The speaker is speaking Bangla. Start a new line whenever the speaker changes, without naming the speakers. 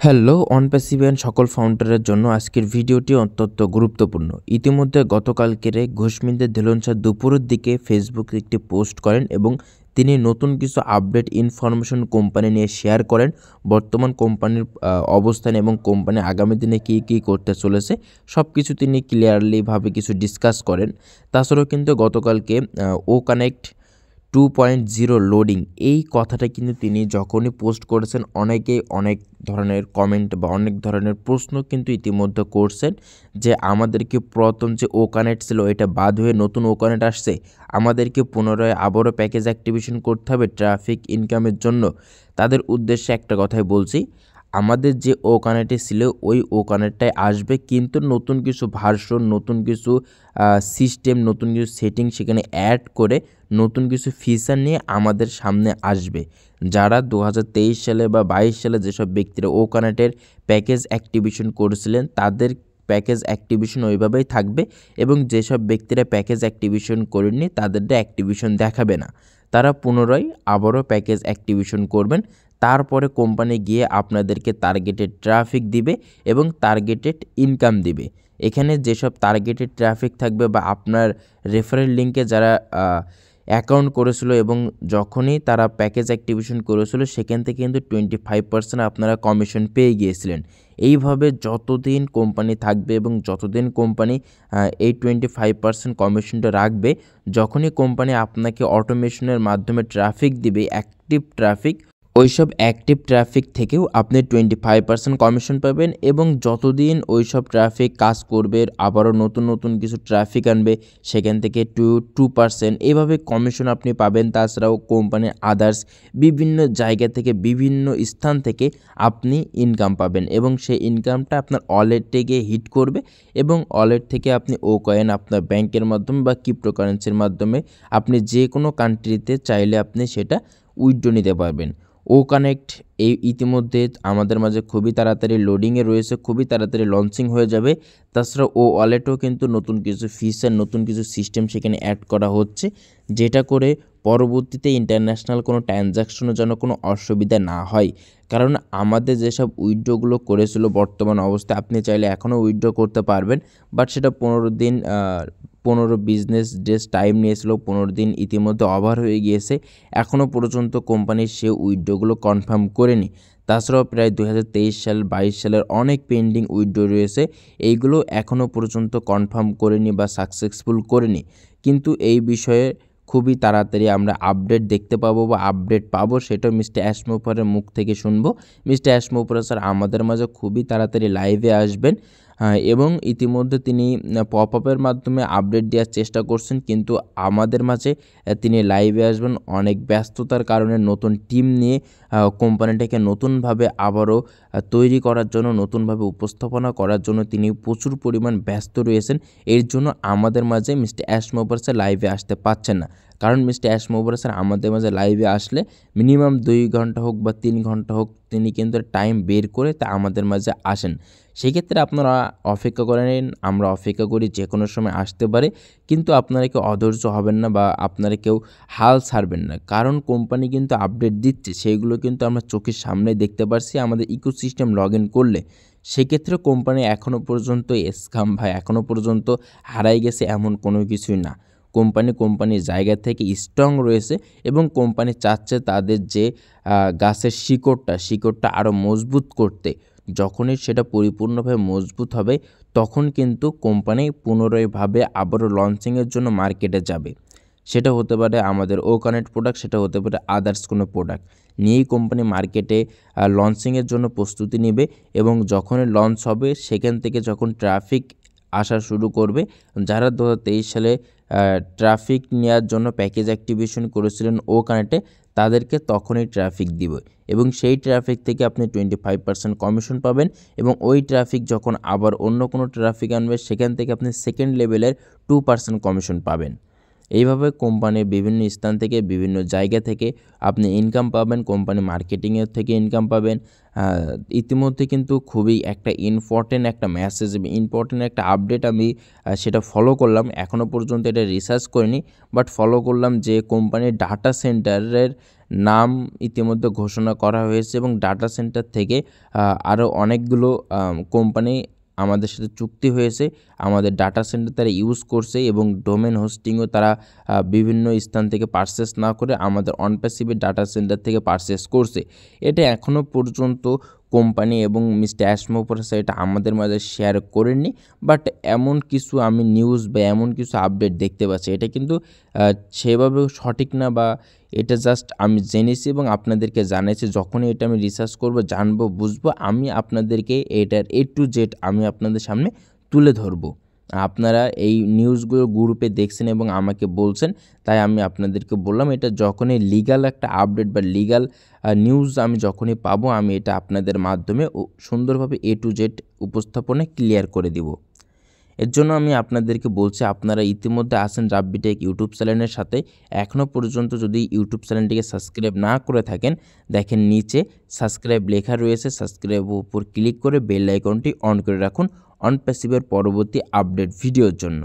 হ্যালো অনপ্যাসিভিয়ান সকল ফাউন্ডারের জন্য আজকের ভিডিওটি অত্যন্ত গুরুত্বপূর্ণ। ইতিমধ্যে গতকালকের ঘোষমিন্দে ধীলন স্যার দুপুরের দিকে ফেসবুকে একটি পোস্ট করেন এবং তিনি নতুন কিছু আপডেট ইনফরমেশন কোম্পানি নিয়ে শেয়ার করেন। বর্তমান কোম্পানির অবস্থান এবং কোম্পানি আগামী দিনে কী করতে চলেছে সব কিছু তিনি ক্লিয়ারলিভাবে কিছু ডিসকাস করেন। তাছাড়াও কিন্তু গতকালকে ও কানেক্ট 2.0 লোডিং এই কথাটা কিন্তু তিনি যখনই পোস্ট করেছেন অনেকেই অনেক ধরনের কমেন্ট বা অনেক ধরনের প্রশ্ন কিন্তু ইতিমধ্যে করছেন যে আমাদেরকে পুরাতন যে ও কানেক্ট ছিল এটা বাদ হয়ে নতুন ও কানেক্ট আসছে, আমাদেরকে পুনরায় আবারও প্যাকেজ অ্যাক্টিভেশন করতে হবে ট্রাফিক ইনকামের জন্য। তাদের উদ্দেশ্যে একটা কথাই বলছি, আমাদের যে ও কানেক্টে ছিল ওই ও কানেক্টটাই আসবে, কিন্তু নতুন কিছু ভার্সন, নতুন কিছু সিস্টেম, নতুন কিছু সেটিং সেখানে অ্যাড করে নতুন কিছু ফিচার নিয়ে আমাদের সামনে আসবে। যারা 2023 সালে বা 22 সালে যেসব ব্যক্তিরা ও কানেক্টের প্যাকেজ অ্যাক্টিভেশন করেছিলেন তাদের প্যাকেজ অ্যাক্টিভেশন ওইভাবেই থাকবে এবং যেসব ব্যক্তিরা প্যাকেজ অ্যাক্টিভেশন করেননি তাদেরটা অ্যাক্টিভেশন দেখাবে না। তারা পুনরায় আবারও প্যাকেজ অ্যাক্টিভেশন করবেন, তারপরে কোম্পানি গিয়ে আপনাদেরকে টার্গেটেড ট্রাফিক দিবে এবং টার্গেটেড ইনকাম দিবে। এখানে যেসব টার্গেটেড ট্রাফিক থাকবে বা আপনার রেফারেল লিঙ্কে যারা অ্যাকাউন্ট করেছিল এবং যখনই তারা প্যাকেজ অ্যাক্টিভেশন করেছিল সেখান থেকে কিন্তু 25% আপনারা কমিশন পেয়ে গিয়েছিলেন। এইভাবে যতদিন কোম্পানি থাকবে এবং যতদিন কোম্পানি এই 25% কমিশনটা রাখবে, যখনই কোম্পানি আপনাকে অটোমেশনের মাধ্যমে ট্রাফিক দিবে অ্যাক্টিভ ট্রাফিক, ওইসব অ্যাক্টিভ ট্রাফিক থেকেও আপনি 25% কমিশন পাবেন এবং যতদিন ওইসব ট্রাফিক কাজ করবে আবারও নতুন নতুন কিছু ট্রাফিক আনবে সেখান থেকে 2% এইভাবে কমিশন আপনি পাবেন। তাছাড়াও কোম্পানির আদার্স বিভিন্ন জায়গা থেকে বিভিন্ন স্থান থেকে আপনি ইনকাম পাবেন এবং সেই ইনকামটা আপনার ওয়ালেটে গিয়ে হিট করবে এবং ওয়ালেট থেকে আপনি ও কয়েন আপনার ব্যাংকের মাধ্যমে বা ক্রিপ্টোকারেন্সির মাধ্যমে আপনি যে কোনো কান্ট্রিতে চাইলে আপনি সেটা উইথড্র নিতে পারবেন। ও কানেক্ট এই ইতিমধ্যে আমাদের মাঝে খুবই তাড়াতাড়ি লোডিংয়ে রয়েছে, খুবই তাড়াতাড়ি লঞ্চিং হয়ে যাবে। তাছাড়া ও ওয়ালেটও কিন্তু নতুন কিছু ফিচার, নতুন কিছু সিস্টেম সেখানে অ্যাড করা হচ্ছে, যেটা করে পরবর্তীতে ইন্টারন্যাশনাল কোনো ট্রানজ্যাকশনের জন্য কোনো অসুবিধা না হয়। কারণ আমাদের যেসব উইথড্রগুলো করেছিল বর্তমান অবস্থায় আপনি চাইলে এখনও উইথড্র করতে পারবেন, বাট সেটা 15 বিজনেস ডেজ টাইম নিয়েছিল। 15 দিন ইতিমধ্যে ওভার হয়ে গিয়েছে, এখনও পর্যন্ত কোম্পানি সে উইথড্রগুলো কনফার্ম করেনি। তাছাড়াও প্রায় 2023 সাল 22 সালের অনেক পেন্ডিং উইথড্র রয়েছে, এইগুলো এখনও পর্যন্ত কনফার্ম করেনি বা সাকসেসফুল করেনি। কিন্তু এই বিষয়ে খুবই তাড়াতাড়ি আমরা আপডেট দেখতে পাবো বা আপডেট পাবো, সেটাও মিস্টার অ্যাশমোফারের মুখ থেকে শুনবো। মিস্টার অ্যাশমোফার স্যার আমাদের মাঝে খুবই তাড়াতাড়ি লাইভে আসবেন এবং ইতিমধ্যে তিনি পপ আপের মাধ্যমে আপডেট দেওয়ার চেষ্টা করছেন, কিন্তু আমাদের মাঝে তিনি লাইভে আসবেন অনেক ব্যস্ততার কারণে। নতুন টিম নিয়ে কোম্পানিটাকে নতুনভাবে আবারও তৈরি করার জন্য, নতুনভাবে উপস্থাপনা করার জন্য তিনি প্রচুর পরিমাণ ব্যস্ত রয়েছেন। এর জন্য আমাদের মাঝে মিস্টার অ্যাশমোফার স্যার লাইভে আসতে পারছেন না। কারণ মিস্টার অ্যাশমোফার স্যার আমাদের মাঝে লাইভে আসলে মিনিমাম 2 ঘন্টা হোক বা 3 ঘন্টা হোক তিনি কিন্তু টাইম বের করে তা আমাদের মাঝে আসেন। সেক্ষেত্রে আপনারা অপেক্ষা করেন, আমরা অপেক্ষা করি, যে কোনো সময় আসতে পারে, কিন্তু আপনারা কেউ অধৈর্য হবেন না বা আপনারা কেউ হাল ছাড়বেন না। কারণ কোম্পানি কিন্তু আপডেট দিচ্ছে, সেইগুলো কিন্তু আমরা চোখের সামনে দেখতে পারছি আমাদের ইকোসিস্টেম লগ ইন করলে। সেক্ষেত্রে কোম্পানি এখনও পর্যন্ত স্ক্যাম বা এখনও পর্যন্ত হারাই গেছে এমন কোনো কিছুই না। কোম্পানির জায়গা থেকে স্ট্রং রয়েছে এবং কোম্পানি চাচ্ছে তাদের যে গাছের শিকড়টা আরও মজবুত করতে। যখনই সেটা পরিপূর্ণভাবে মজবুত হবে তখন কিন্তু কোম্পানি পুনরায়ভাবে আবারও লঞ্চিংয়ের জন্য মার্কেটে যাবে। সেটা হতে পারে আমাদের ও কানেক্ট প্রোডাক্ট, সেটা হতে পারে আদার্স কোনো প্রোডাক্ট নিয়েই কোম্পানি মার্কেটে লঞ্চিংয়ের জন্য প্রস্তুতি নেবে এবং যখনই লঞ্চ হবে সেখান থেকে যখন ট্রাফিক আসা শুরু করবে, যারা 2023 সালে ট্রাফিক নেওয়ার জন্য প্যাকেজ অ্যাক্টিভেশন করেছিলেন ও কানেক্টে, তাদেরকে তখনই ট্রাফিক দিবে এবং সেই ট্রাফিক থেকে আপনি 25% কমিশন পাবেন এবং ওই ট্রাফিক যখন আবার অন্য কোনো ট্রাফিক আনবে সেখান থেকে আপনি সেকেন্ড লেভেলের 2% কমিশন পাবেন। এইভাবে কোম্পানির বিভিন্ন স্থান থেকে, বিভিন্ন জায়গা থেকে আপনি ইনকাম পাবেন, কোম্পানি মার্কেটিংয়ের থেকে ইনকাম পাবেন। ইতিমধ্যে কিন্তু খুবই একটা ইম্পর্টেন্ট একটা মেসেজ, ইম্পর্টেন্ট একটা আপডেট আমি সেটা ফলো করলাম। এখনও পর্যন্ত এটা রিসার্চ করিনি, বাট ফলো করলাম যে কোম্পানির ডাটা সেন্টারের নাম ইতিমধ্যে ঘোষণা করা হয়েছে এবং ডাটা সেন্টার থেকে আরও অনেকগুলো কোম্পানি আমাদের সাথে চুক্তি হয়েছে। আমাদের ডাটা সেন্টার তারা ইউজ করছে এবং ডোমেন হোস্টিংও তারা বিভিন্ন স্থান থেকে পারচেস না করে আমাদের অনপ্যাসিভের ডাটা সেন্টার থেকে পারচেস করছে। এটা এখনও পর্যন্ত কোম্পানি এবং মিস্টার অ্যাসমোফোরাস এটা আমাদের মাঝে শেয়ার করেননি, বাট এমন কিছু আমি নিউজ বা এমন কিছু আপডেট দেখতে পাচ্ছি। এটা কিন্তু সেভাবেও সঠিক না, বা এটা জাস্ট আমি জেনেছি এবং আপনাদেরকে জানাইছি। যখনই এটা আমি রিসার্চ করব, জানবো, বুঝবো, আমি আপনাদেরকে এটার A to Z আমি আপনাদের সামনে তুলে ধরবো। আপনারা এই নিউজগুলো গ্রুপে দেখছেন এবং আমাকে বলছেন, তাই আমি আপনাদেরকে বললাম এটা যখনই লিগ্যাল একটা আপডেট বা লিগ্যাল নিউজ আমি যখনই পাবো, আমি এটা আপনাদের মাধ্যমে সুন্দরভাবে A to Z উপস্থাপনে ক্লিয়ার করে দিব। এর জন্য আমি আপনাদেরকে বলছি, আপনারা ইতিমধ্যে আছেন রাব্বি টেক ইউটিউব চ্যানেলের সাথে, এখনও পর্যন্ত যদি ইউটিউব চ্যানেলটিকে সাবস্ক্রাইব না করে থাকেন, দেখেন নিচে সাবস্ক্রাইব লেখা রয়েছে, সাবস্ক্রাইবের উপর ক্লিক করে বেল আইকনটি অন করে রাখুন অনপ্যাসিভের পরবর্তী আপডেট ভিডিওর জন্য।